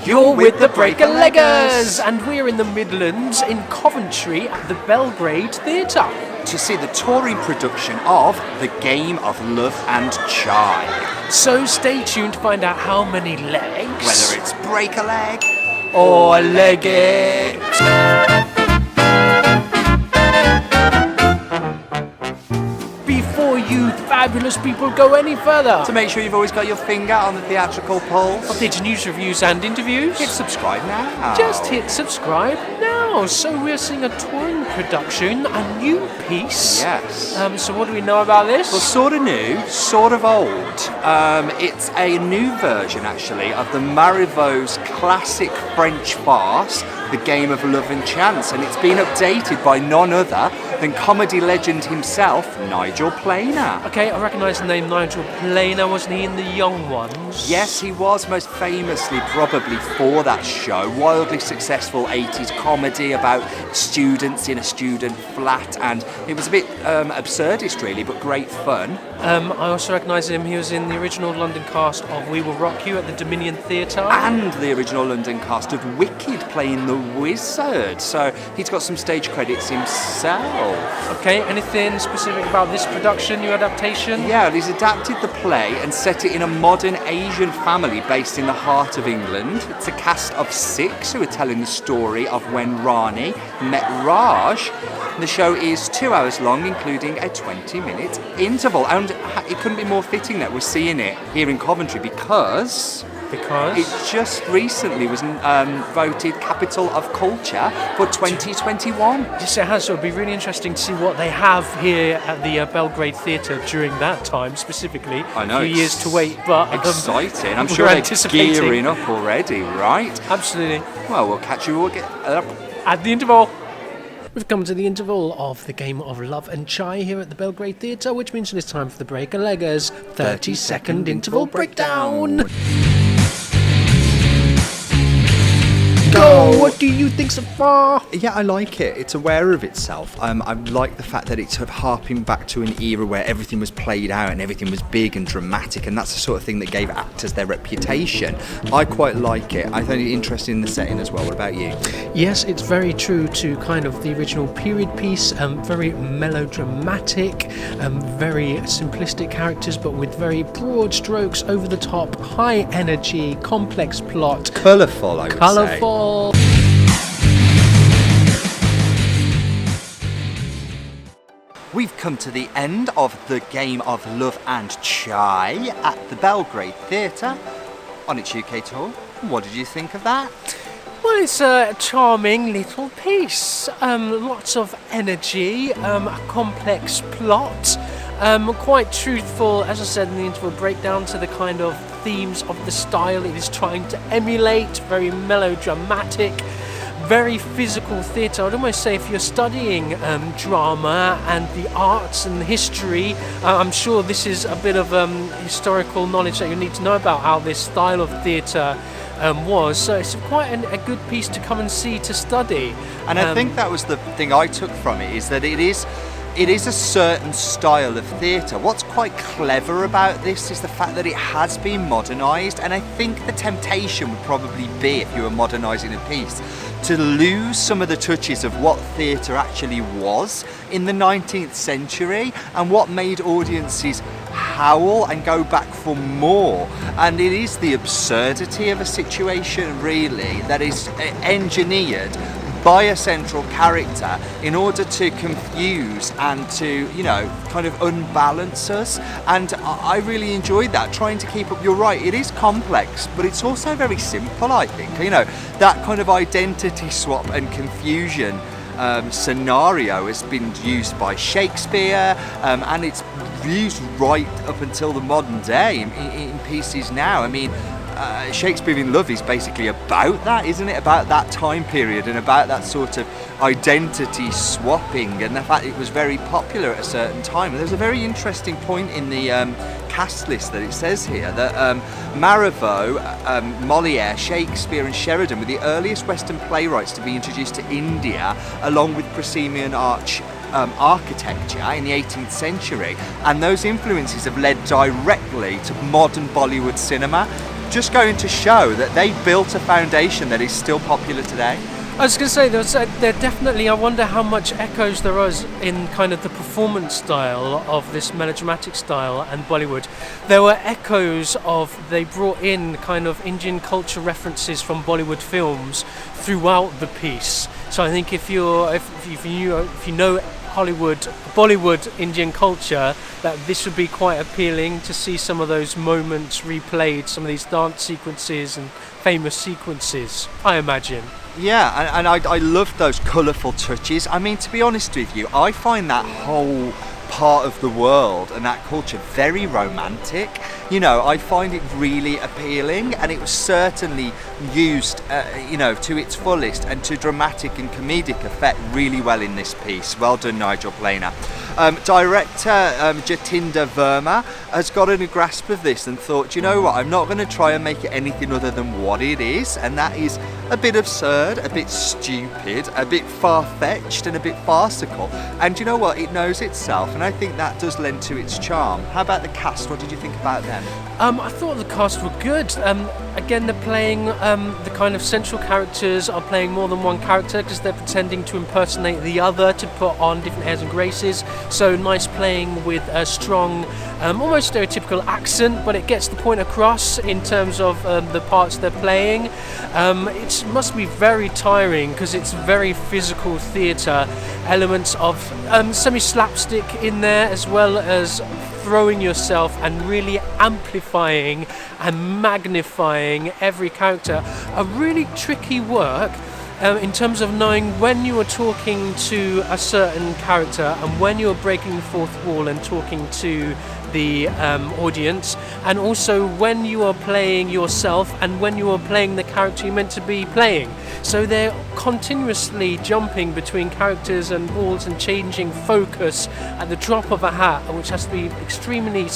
You're with the Break-a-Leggers, and we're in the Midlands in Coventry at the Belgrade Theatre to see the touring production of The Game of Love and Chai. So stay tuned to find out how many legs, whether it's break a leg or leg it. Before you fabulous people go any further, to make sure you've always got your finger on the theatrical pulse, updated news, reviews and interviews, hit subscribe now. Just hit subscribe now. So we're seeing a touring production, a new piece. Yes. So what do we know about this? Well, sort of new, sort of old. It's a new version, actually, of the Marivaux's classic French farce, The Game of Love and Chance, and it's been updated by none other than comedy legend himself, Nigel Planer. Okay, I recognise the name Nigel Planer. Wasn't he in The Young Ones? Yes, he was, most famously probably for that show. Wildly successful 80s comedy about students in a student flat, and it was a bit absurdist really, but great fun. I also recognise him. He was in the original London cast of We Will Rock You at the Dominion Theatre. And the original London cast of Wicked, playing the Wizard. So he's got some stage credits himself. Okay, anything specific about this production, new adaptation? Yeah, he's adapted the play and set it in a modern Asian family based in the heart of England. It's a cast of 6 who are telling the story of when Rani met Raj. The show is 2 hours long, including a 20-minute interval. And it couldn't be more fitting that we're seeing it here in Coventry because it just recently was voted Capital of Culture for 2021. Yes, it has. So it'll be really interesting to see what they have here at the Belgrade Theatre during that time, specifically. I know. A few years to wait, but exciting. I'm sure they're gearing up already, right? Absolutely. Well, we'll catch you all at the interval. We've come to the interval of The Game of Love and Chai here at the Belgrade Theatre, which means it's time for the Break-a-Leggers 30-second interval breakdown. Go! What do you think so far? Yeah, I like it. It's aware of itself. I like the fact that it's sort of harping back to an era where everything was played out and everything was big and dramatic, and that's the sort of thing that gave actors their reputation. I quite like it. I find it interesting in the setting as well. What about you? Yes, it's very true to kind of the original period piece. Very melodramatic, very simplistic characters, but with very broad strokes, over the top, high energy, complex plot. Colourful, I would say. We've come to the end of The Game of Love and Chai at the Belgrade Theatre on its UK tour. What did you think of that? Well, it's a charming little piece. Lots of energy, a complex plot, quite truthful, as I said in the interval breakdown, to the kind of themes of the style it is trying to emulate. Very melodramatic, very physical theatre. I'd almost say if you're studying drama and the arts and history, I'm sure this is a bit of historical knowledge that you need to know about how this style of theatre was. So it's quite a good piece to come and see, to study. And I think that was the thing I took from it, is that it is a certain style of theatre. What's quite clever about this is the fact that it has been modernised, and I think the temptation would probably be, if you were modernising a piece, to lose some of the touches of what theatre actually was in the 19th century and what made audiences howl and go back for more. And it is the absurdity of a situation, really, that is engineered by a central character in order to confuse and to, kind of unbalance us. And I really enjoyed that, trying to keep up. You're right, it is complex, but it's also very simple, I think. That kind of identity swap and confusion scenario has been used by Shakespeare, and it's used right up until the modern day in pieces now. I mean, Shakespeare in Love is basically about that, isn't it? About that time period and about that sort of identity swapping, and the fact it was very popular at a certain time. And there's a very interesting point in the cast list that it says here that Marivaux, Molière, Shakespeare and Sheridan were the earliest Western playwrights to be introduced to India, along with proscenium architecture in the 18th century, and those influences have led directly to modern Bollywood cinema. just going to show that they built a foundation that is still popular today. I was going to say, there definitely, I wonder how much echoes there is in kind of the performance style of this melodramatic style and Bollywood. There were echoes they brought in kind of Indian culture references from Bollywood films throughout the piece. So I think if you know Hollywood, Bollywood Indian culture, that this would be quite appealing to see some of those moments replayed, some of these dance sequences and famous sequences, I imagine. Yeah, and I love those colourful touches. I mean, to be honest with you, I find that whole part of the world and that culture very romantic. You know, I find it really appealing, and it was certainly used, to its fullest and to dramatic and comedic effect really well in this piece. Well done, Nigel Planer. Director Jatinder Verma has gotten a grasp of this and thought, you know what, I'm not going to try and make it anything other than what it is, and that is a bit absurd, a bit stupid, a bit far-fetched and a bit farcical. And you know what, it knows itself, and I think that does lend to its charm. How about the cast? What did you think about them? I thought the cast were good. Again, they're playing the kind of central characters are playing more than one character because they're pretending to impersonate the other to put on different airs and graces. So nice playing with a strong, almost stereotypical accent, but it gets the point across in terms of the parts they're playing. It must be very tiring because it's very physical theatre, elements of semi-slapstick in there, as well as throwing yourself and really amplifying and magnifying every character. A really tricky work in terms of knowing when you are talking to a certain character and when you are breaking the fourth wall and talking to the audience, and also when you are playing yourself and when you are playing the character you're meant to be playing. So they're continuously jumping between characters and walls and changing focus at the drop of a hat, which has to be extremely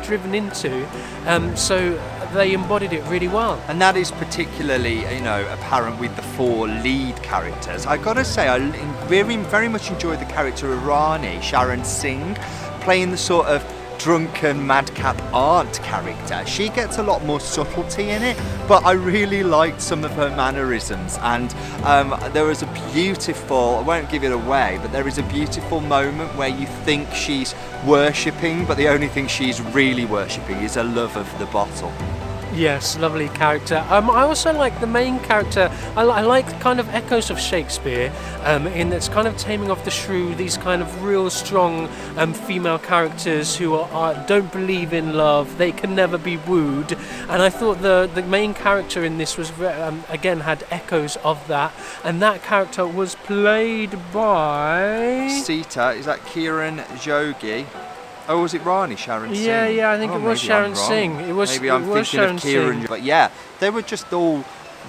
driven into. So they embodied it really well. And that is particularly, apparent with the four lead characters. I gotta say, I very, very much enjoyed the character of Rani, Sharon Singh, playing the sort of drunken madcap aunt character. She gets a lot more subtlety in it, but I really liked some of her mannerisms, and there was a beautiful, I won't give it away, but there is a beautiful moment where you think she's worshipping, but the only thing she's really worshipping is a love of the bottle. Yes, lovely character. I also like the main character. I like kind of echoes of Shakespeare in that's kind of taming of the shrew, these kind of real strong female characters who don't believe in love, they can never be wooed. And I thought the main character in this was, again, had echoes of that. And that character was played by... Sita, is that Kiran Jogi? Oh, was it Rani, Sharon Singh? Yeah, I think it was Sharon Singh. Maybe I'm thinking of Kiran. But yeah, they were just all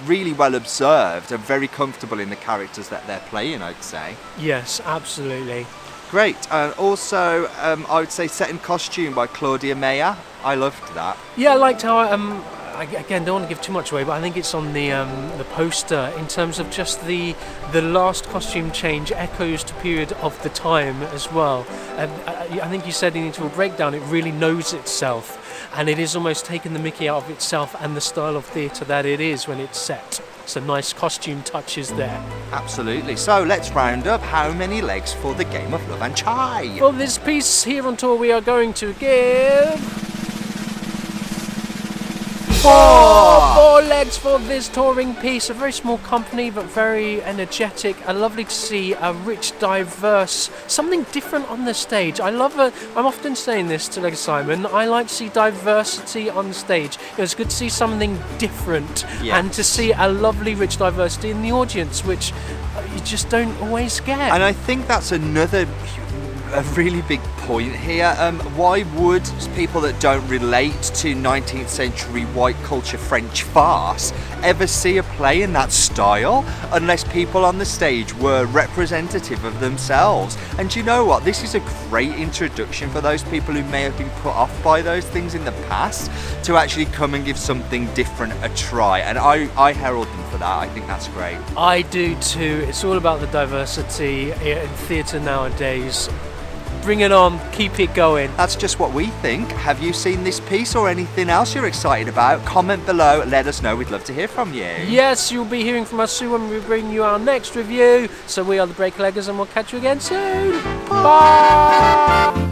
really well observed and very comfortable in the characters that they're playing, I'd say. Yes, absolutely. Great. And also, I would say set in costume by Claudia. I loved that. Yeah, I liked how... Again, don't want to give too much away, but I think it's on the poster in terms of just the last costume change echoes to period of the time as well. I think you said in Interval Breakdown it really knows itself, and it is almost taking the mickey out of itself and the style of theatre that it is when it's set. So nice costume touches there. Absolutely. So let's round up. How many legs for the Game of Love and Chai? For this piece here on tour we are going to give... Four legs for this touring piece. A very small company, but very energetic. Lovely to see a rich, diverse, something different on the stage. I'm often saying this to Simon. I like to see diversity on the stage. It's good to see something different, and to see a lovely, rich diversity in the audience, which you just don't always get. And I think that's a really big point here. Why would people that don't relate to 19th century white culture French farce ever see a play in that style unless people on the stage were representative of themselves? And you know what? This is a great introduction for those people who may have been put off by those things in the past to actually come and give something different a try. And I herald them for that. I think that's great. I do too. It's all about the diversity in theatre nowadays. Bring it on, keep it going. That's just what we think. Have you seen this piece or anything else you're excited about? Comment below, let us know. We'd love to hear from you. Yes, you'll be hearing from us soon when we bring you our next review. So we are the Breakleggers and we'll catch you again soon. Bye!